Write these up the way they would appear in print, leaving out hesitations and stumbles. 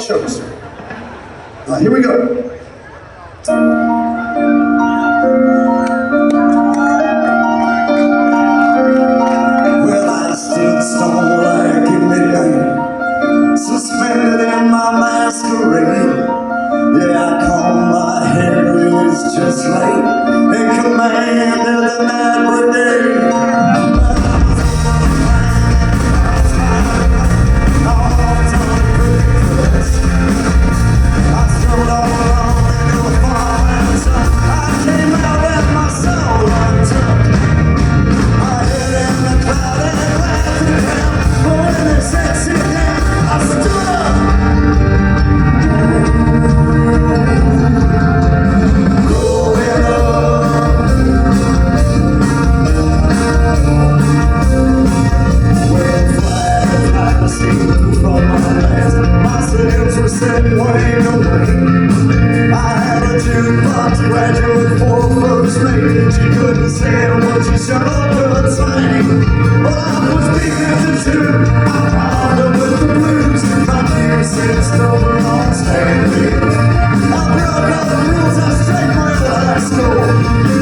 shows. Here we go. Well, I stood stone like at midnight, suspended in my masquerade. Yeah, I comb my hair, it's just late, in command of the night brigade. Graduate for first mate, she couldn't stand what she shut up her sing. But I was beginning to do, I found her with the blues. My fears said stubborn on standing. I broke all the rules, I straight my high school.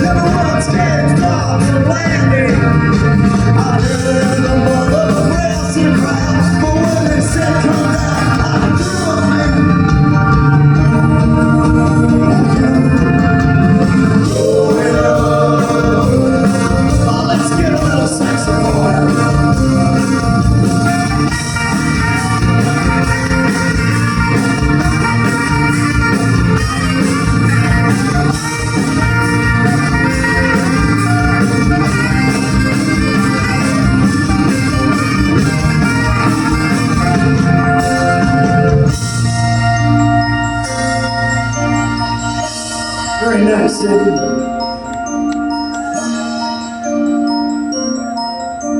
Never once gave jobs or landing. I knew in the mother of the breast and crowd, but when they said come down, I threw a very nice,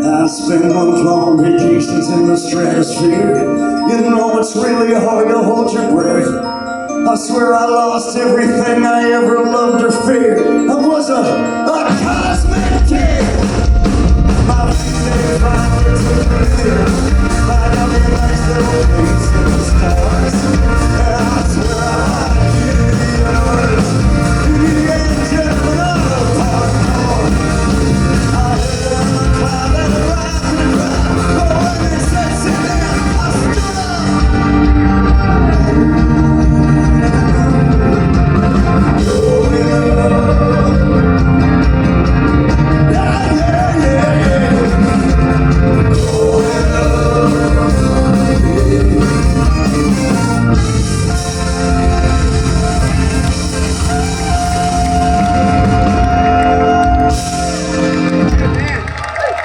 I spend month-long vacations in the stratosphere. You know it's really hard to hold your breath. I swear I lost everything I ever loved or feared. I was a cosmic kid. My feet finally took me there. Right on the nice little place in the sky.